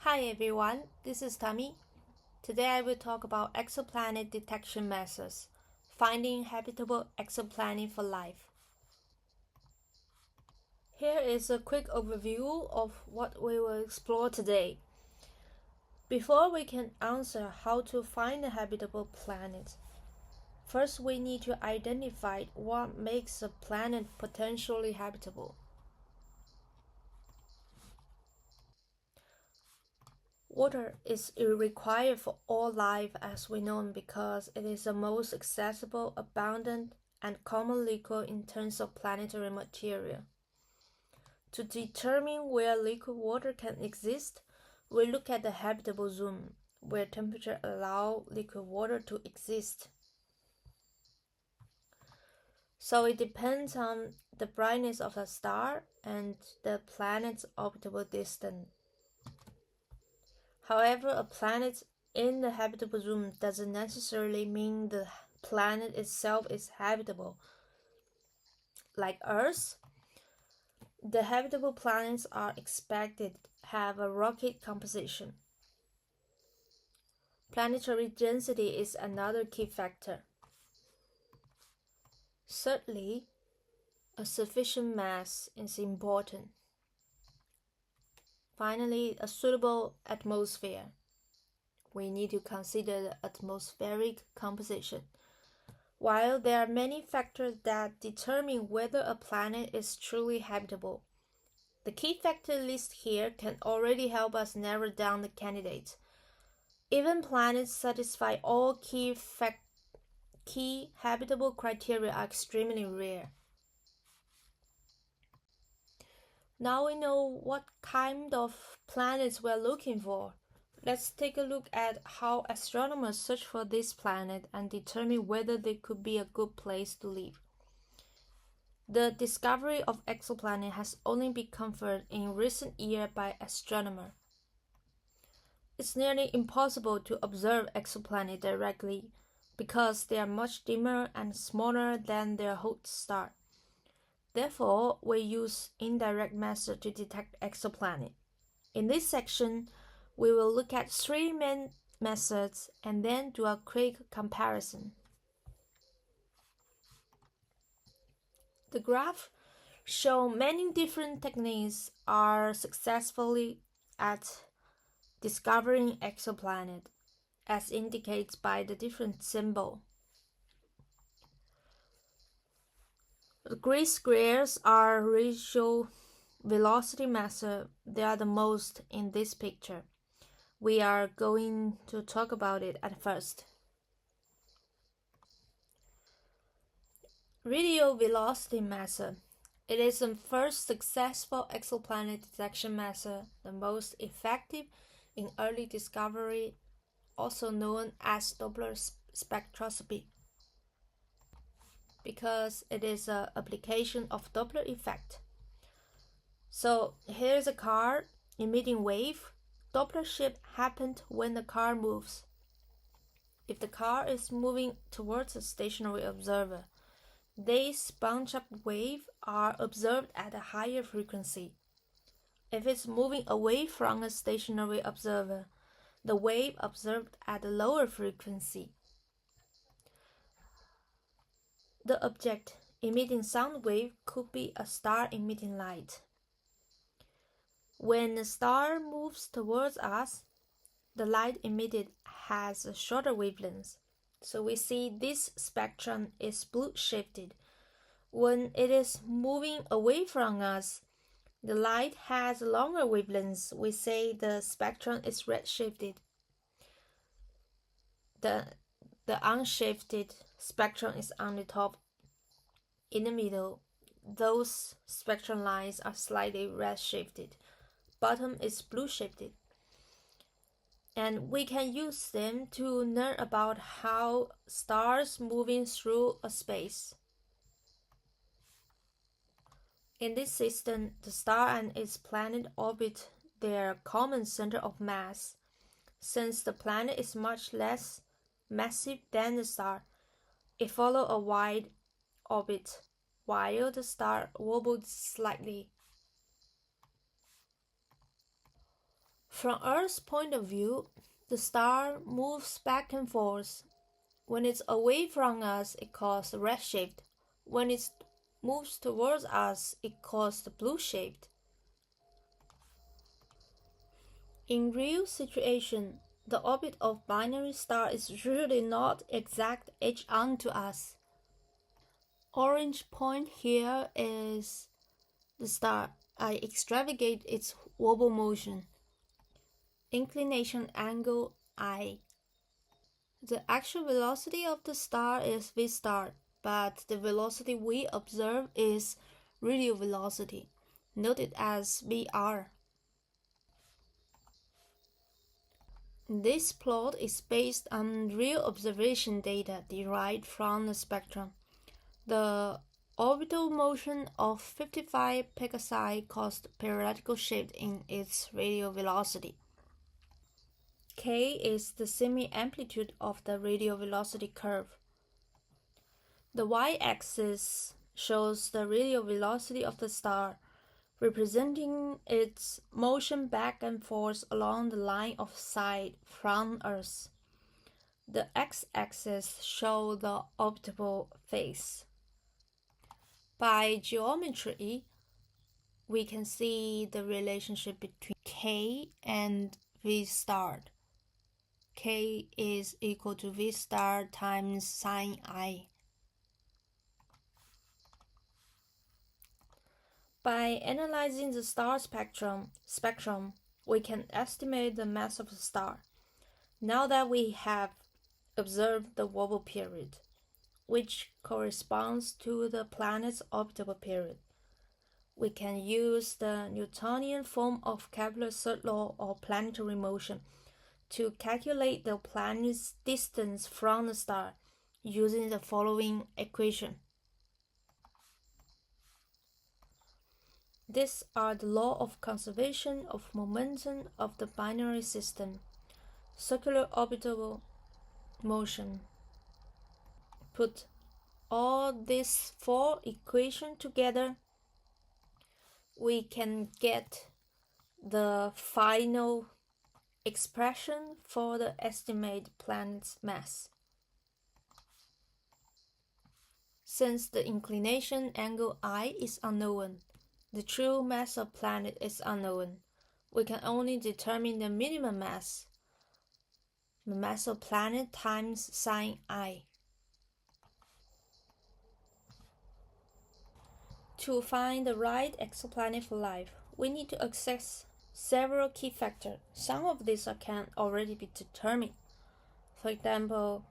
Hi everyone, this is Tammy. Today I will talk about exoplanet detection methods, finding habitable exoplanet for life. Here is a quick overview of what we will explore today. Before we can answer how to find a habitable planet, first we need to identify what makes a planet potentially habitable. Water is required for all life as we know because it is the most accessible, abundant, and common liquid in terms of planetary material. To determine where liquid water can exist, we look at the habitable zone, where temperature allows liquid water to exist. So it depends on the brightness of a star and the planet's orbitable distance. However, a planet in the habitable zone doesn't necessarily mean the planet itself is habitable. Like Earth, the habitable planets are expected to have a rocky composition. Planetary density is another key factor. Thirdly, a sufficient mass is important. Finally, a suitable atmosphere. We need to consider the atmospheric composition. While there are many factors that determine whether a planet is truly habitable, the key factor list here can already help us narrow down the candidates. Even planets satisfy all key habitable criteria are extremely rare. Now we know what kind of planets we're looking for. Let's take a look at how astronomers search for this planet and determine whether they could be a good place to live. The discovery of exoplanet has only been confirmed in recent years by astronomers. It's nearly impossible to observe exoplanets directly because they are much dimmer and smaller than their host star. Therefore, we use indirect methods to detect exoplanets. In this section, we will look at three main methods and then do a quick comparison. The graph shows many different techniques are successfully at discovering exoplanet, as indicated by the different symbol. The gray squares are radial velocity method. They are the most in this picture. We are going to talk about it at first. Radial velocity method. It is the first successful exoplanet detection method, the most effective in early discovery, also known as Doppler spectroscopy, because it is an application of Doppler effect. So here's a car emitting wave. Doppler shift happened when the car moves. If the car is moving towards a stationary observer, these bunch-up waves are observed at a higher frequency. If it's moving away from a stationary observer, the wave observed at a lower frequency. The object emitting sound wave could be a star emitting light. When a star moves towards us, the light emitted has a shorter wavelength, so we see this spectrum is blue shifted. When it is moving away from us, the light has a longer wavelength. We say the spectrum is red shifted. The unshifted spectrum is on the top. In the middle, those spectrum lines are slightly red shifted. Bottom is blue shifted. And we can use them to learn about how stars moving through a space. In this system, the star and its planet orbit their common center of mass. Since the planet is much less massive than the star, it follows a wide orbit, while the star wobbles slightly. From Earth's point of view, the star moves back and forth. When it's away from us, it causes red-shaped. When it moves towards us, it causes blue-shaped. In real situation, the orbit of binary star is usually not exact edge on to us. Orange point here is the star. I extravagate its wobble motion. Inclination angle I. The actual velocity of the star is v star, but the velocity we observe is radial velocity, noted as Vr. This plot is based on real observation data derived from the spectrum. The orbital motion of 55 pegasi caused periodical shift in its radial velocity. K is the semi-amplitude of the radial velocity curve. The y-axis shows the radial velocity of the star, representing its motion back and forth along the line of sight from Earth. The x-axis shows the orbital phase. By geometry, we can see the relationship between K and V star. K is equal to V star times sine I. By analyzing the star spectrum, we can estimate the mass of the star. Now that we have observed the wobble period, which corresponds to the planet's orbital period, we can use the Newtonian form of Kepler's third law of planetary motion to calculate the planet's distance from the star using the following equation. These are the law of conservation of momentum of the binary system, circular orbital motion. Put all these four equations together, we can get the final expression for the estimated planet's mass. Since the inclination angle I is unknown, the true mass of planet is unknown, we can only determine the minimum mass, the mass of planet times sine I. To find the right exoplanet for life, we need to access several key factors. Some of these can already be determined. For example,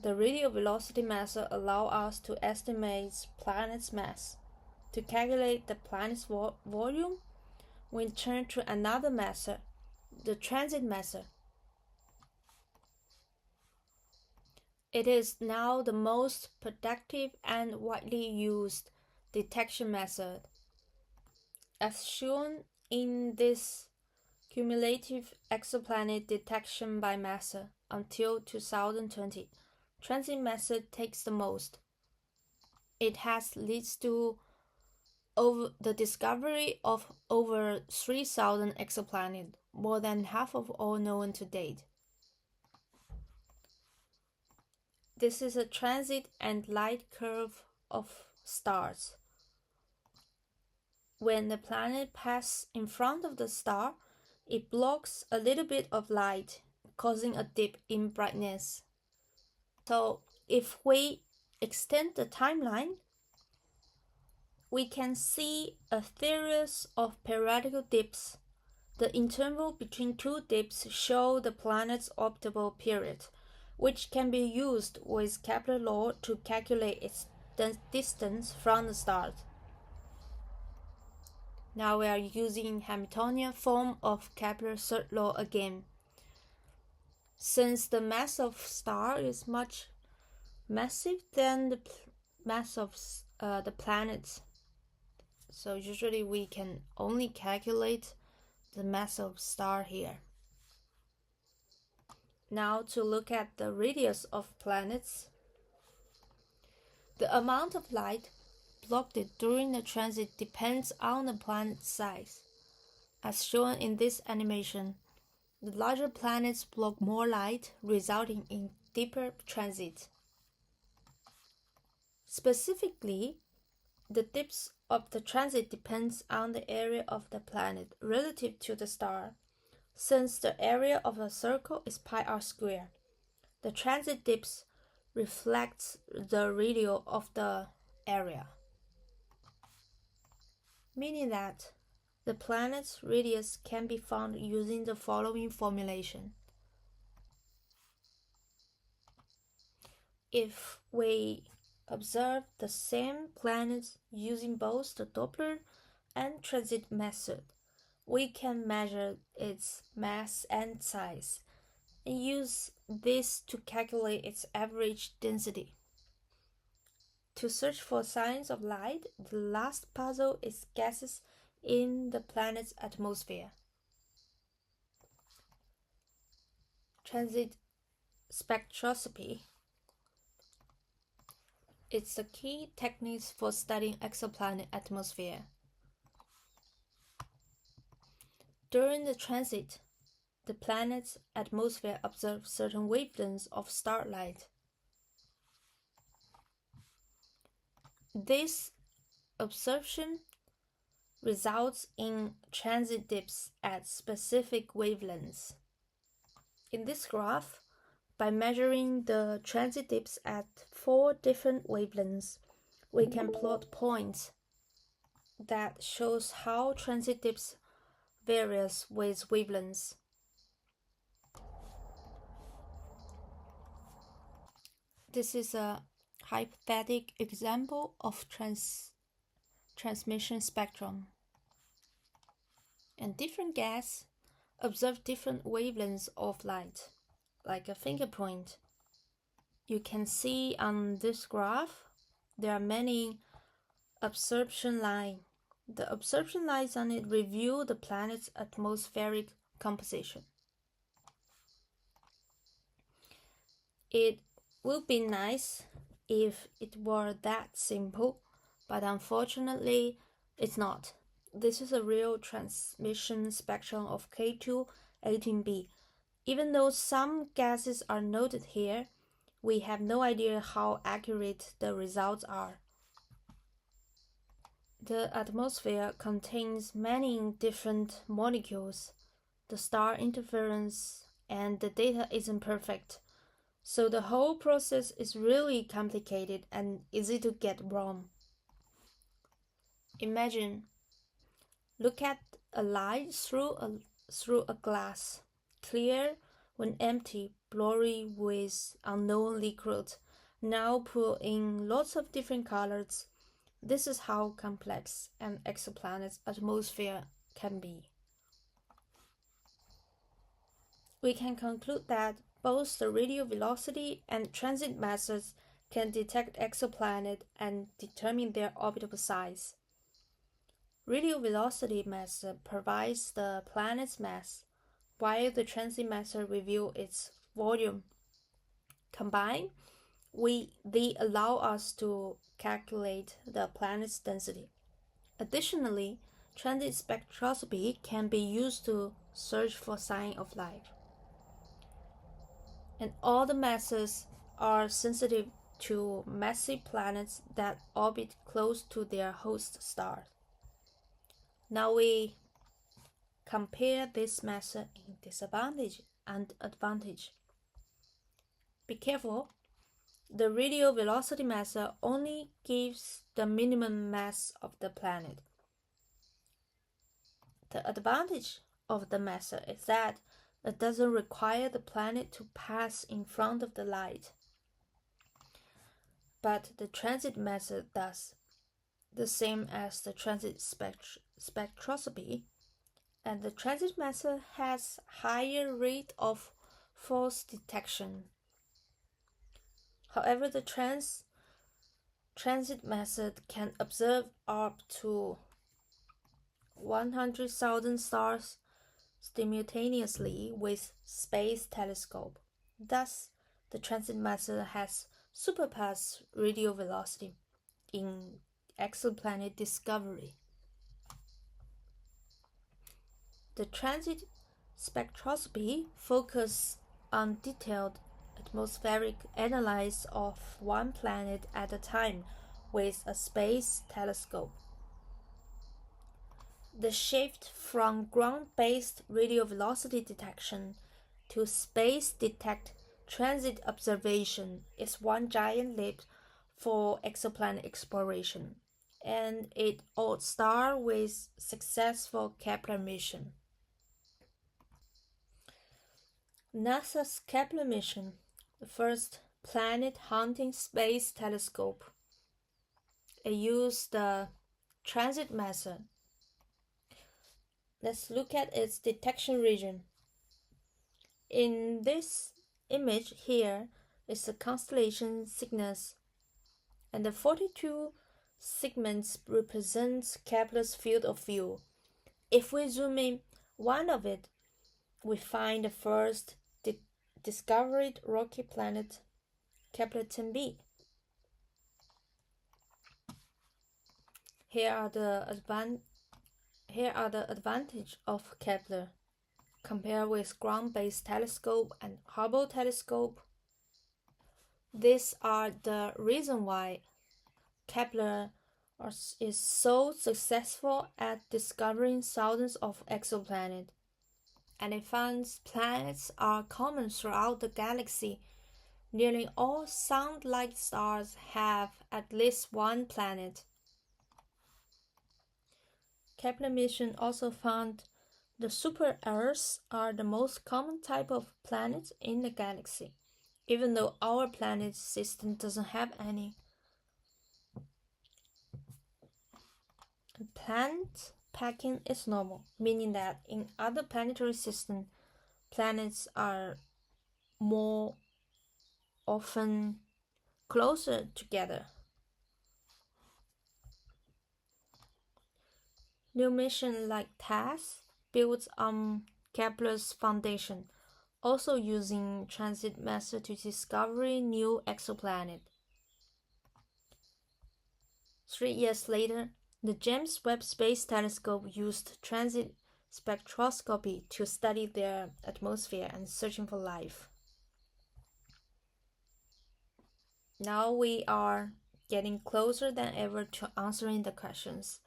the radial velocity method allows us to estimate planet's mass. To calculate the planet's volume, we turn to another method, the transit method. It is now the most productive and widely used detection method. As shown in this cumulative exoplanet detection by method until 2020, transit method takes the most. It has led to the discovery of over 3,000 exoplanets, more than half of all known to date. This is a transit and light curve of stars. When the planet passes in front of the star, it blocks a little bit of light, causing a dip in brightness. So if we extend the timeline, we can see a series of periodical dips. The interval between two dips shows the planet's orbital period, which can be used with Kepler law to calculate its distance from the stars. Now we are using Hamiltonian form of Kepler's third law again. Since the mass of star is much massive than the mass of the planets, so usually we can only calculate the mass of star here. Now to look at the radius of planets. The amount of light blocked during the transit depends on the planet's size. As shown in this animation, The larger planets block more light, resulting in deeper transit. Specifically, the depth of the transit depends on the area of the planet relative to the star. Since the area of a circle is pi r squared, the transit depth reflects the radius of the area, meaning that the planet's radius can be found using the following formulation. If we observe the same planet using both the Doppler and transit method, we can measure its mass and size and use this to calculate its average density. To search for signs of light, the last puzzle is gases in the planet's atmosphere. Transit spectroscopy. It's the key technique for studying exoplanet atmosphere. During the transit, the planet's atmosphere observes certain wavelengths of starlight. This observation results in transit depths at specific wavelengths. In this graph, by measuring the transit depths at 4 different wavelengths, we can plot points that shows how transit depths varies with wavelengths. This is a hypothetical example of transmission spectrum. And different gas observe different wavelengths of light, like a fingerprint. You can see on this graph, there are many absorption lines. The absorption lines on it reveal the planet's atmospheric composition. It would be nice if it were that simple, but unfortunately, it's not. This is a real transmission spectrum of K2-18b. Even though some gases are noted here, we have no idea how accurate the results are. The atmosphere contains many different molecules. The star interference and the data isn't perfect. So the whole process is really complicated and easy to get wrong. Imagine, look at a light through a glass, clear when empty, blurry with unknown liquid. Now pull in lots of different colors. This is how complex an exoplanet's atmosphere can be. We can conclude that both the radial velocity and transit methods can detect exoplanets and determine their orbital size. Radial velocity method provides the planet's mass, while the transit method reveals its volume. Combined, they allow us to calculate the planet's density. Additionally, transit spectroscopy can be used to search for signs of life. And all the methods are sensitive to massive planets that orbit close to their host stars. Now we compare this method in disadvantage and advantage. Be careful. The radial velocity method only gives the minimum mass of the planet. The advantage of the method is that it doesn't require the planet to pass in front of the light. But the transit method does, the same as the transit spectroscopy, and the transit method has higher rate of false detection. However, the transit method can observe up to 100,000 stars simultaneously with space telescope. Thus, the transit method has surpassed radial velocity in exoplanet discovery. The transit Spectroscopy focuses on detailed atmospheric analysis of one planet at a time with a space telescope. The shift from ground-based radial velocity detection to space-detect transit observation is one giant leap for exoplanet exploration, and it all started with successful Kepler mission. NASA's Kepler mission, the first planet-hunting space telescope, it used the transit method. Let's look at its detection region. In this image here is the constellation Cygnus, and the 42 segments represent Kepler's field of view. If we zoom in one of it, we find the first discovered rocky planet, Kepler 10b. Here are the advantages of Kepler compared with ground-based telescope and Hubble telescope. These are the reason why Kepler is so successful at discovering thousands of exoplanets, and it finds planets are common throughout the galaxy. Nearly all Sun-like stars have at least one planet. Kepler mission also found the super-Earths are the most common type of planets in the galaxy, even though our planet system doesn't have any. Planet packing is normal, meaning that in other planetary systems, planets are more often closer together. New mission like TESS builds on Kepler's foundation, also using transit method to discover new exoplanets. 3 years later, the James Webb Space Telescope used transit spectroscopy to study their atmosphere and searching for life. Now we are getting closer than ever to answering the questions.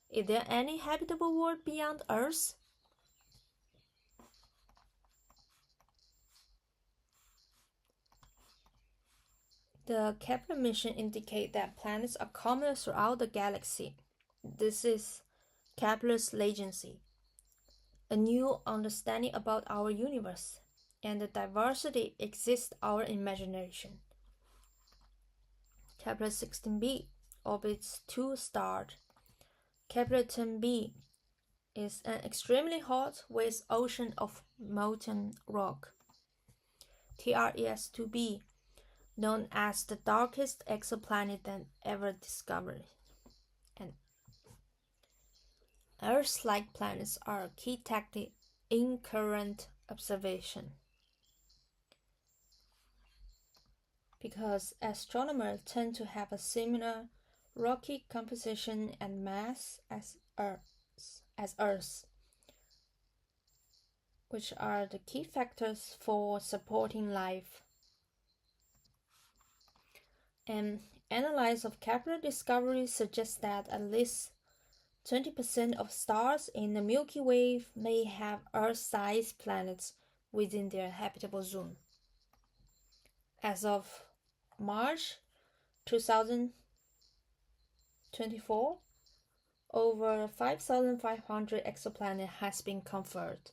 Is there any habitable world beyond Earth? The Kepler mission indicates that planets are common throughout the galaxy. This is Kepler's legacy, a new understanding about our universe, and the diversity exists our imagination. Kepler 16b orbits two stars. Kepler 10b is an extremely hot with ocean of molten rock. TRES-2b, known as the darkest exoplanet than ever discovered. And Earth-like planets are a key tactic in current observation, because astronomers tend to have a similar rocky composition and mass as Earth, which are the key factors for supporting life. An analysis of Kepler discovery suggests that at least 20% of stars in the Milky Way may have Earth-sized planets within their habitable zone. As of March 2024, over 5,500 exoplanets has been confirmed.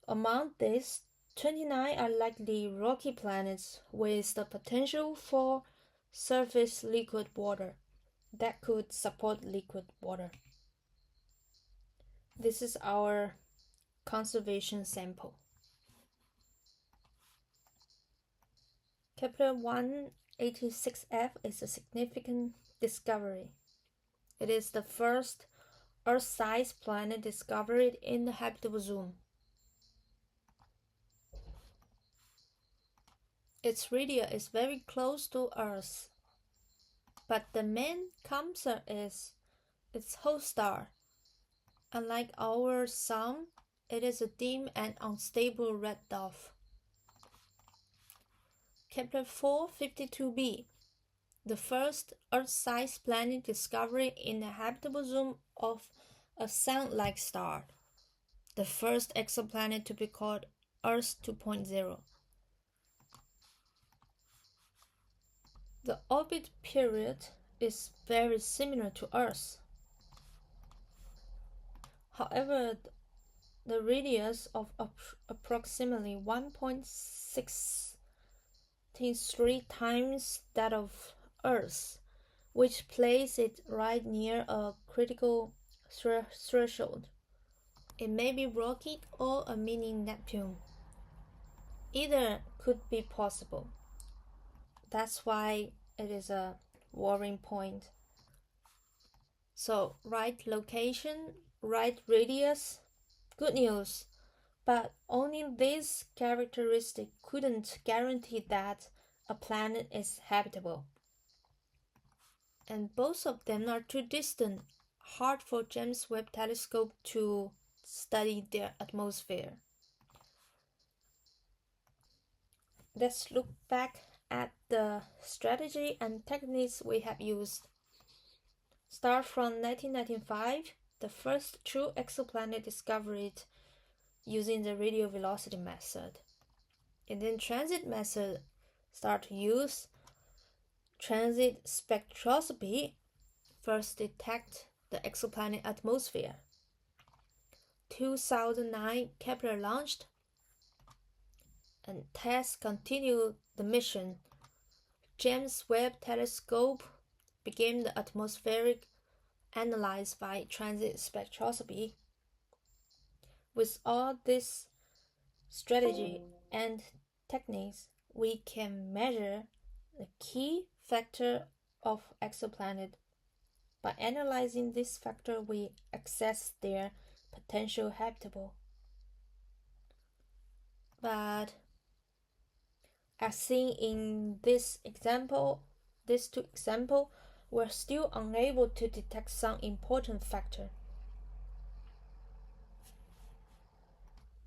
Among these, 29 are likely rocky planets with the potential for surface liquid water that could support liquid water. This is our conservation sample. Kepler 186f is a significant discovery. It is the first Earth-sized planet discovered in the habitable zone. Its radius is very close to Earth, but the main concern is its host star. Unlike our Sun, It is a dim and unstable red dwarf. Kepler 452b, the first Earth-sized planet discovery in the habitable zone of a Sun-like star. The first exoplanet to be called Earth 2.0. The orbit period is very similar to Earth. However, the radius of approximately 1.63 times that of Earth, which places it right near a critical threshold. It may be rocky or a mini Neptune. Either could be possible. That's why it is a worrying point. So, right location, right radius, good news. But only this characteristic couldn't guarantee that a planet is habitable. And both of them are too distant, hard for James Webb Telescope to study their atmosphere. Let's look back at the strategy and techniques we have used. Start from 1995, the first true exoplanet discovered using the radial velocity method. And then transit method start to use transit spectroscopy, first detect the exoplanet atmosphere. 2009, Kepler launched, and TESS continued the mission. James Webb Telescope began the atmospheric analyzed by transit spectroscopy. With all this strategy and techniques, we can measure the key factor of exoplanet. By analyzing this factor, we assess their potential habitable. But as seen in these two examples, we're still unable to detect some important factor.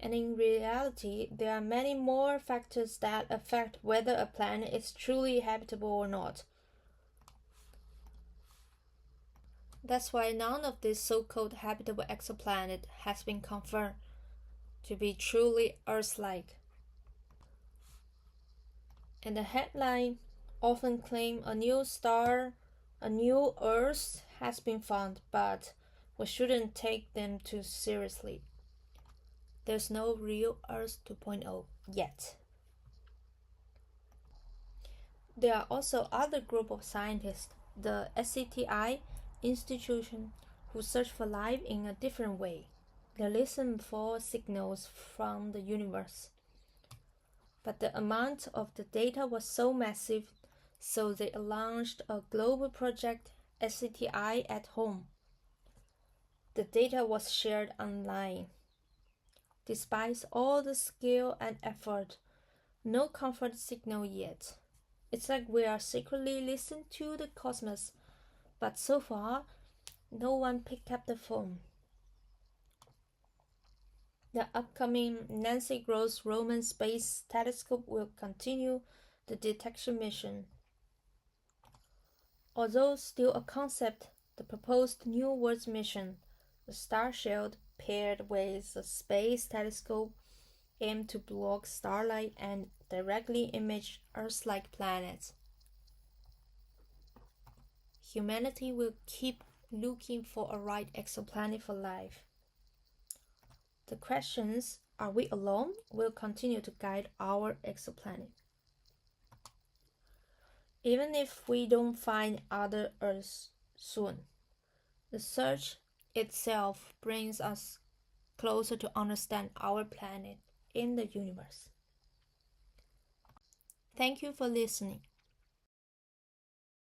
And in reality, there are many more factors that affect whether a planet is truly habitable or not. That's why none of these so-called habitable exoplanets has been confirmed to be truly Earth-like. And the headline often claim a new star, a new Earth has been found, but we shouldn't take them too seriously. There's no real Earth 2.0 yet. There are also other group of scientists, the SCTI institution, who search for life in a different way. They listen for signals from the universe. But the amount of the data was so massive, so they launched a global project, SCTI at Home. The data was shared online. Despite all the skill and effort, no comfort signal yet. It's like we are secretly listening to the cosmos, but so far, no one picked up the phone. The upcoming Nancy Gross Roman Space Telescope will continue the detection mission. Although still a concept, the proposed New Worlds mission, the Star Shield paired with the Space Telescope, aim to block starlight and directly image Earth-like planets. Humanity will keep looking for a right exoplanet for life. The questions, are we alone, will continue to guide our exoplanet. Even if we don't find other Earths soon, the search itself brings us closer to understand our planet in the universe. Thank you for listening.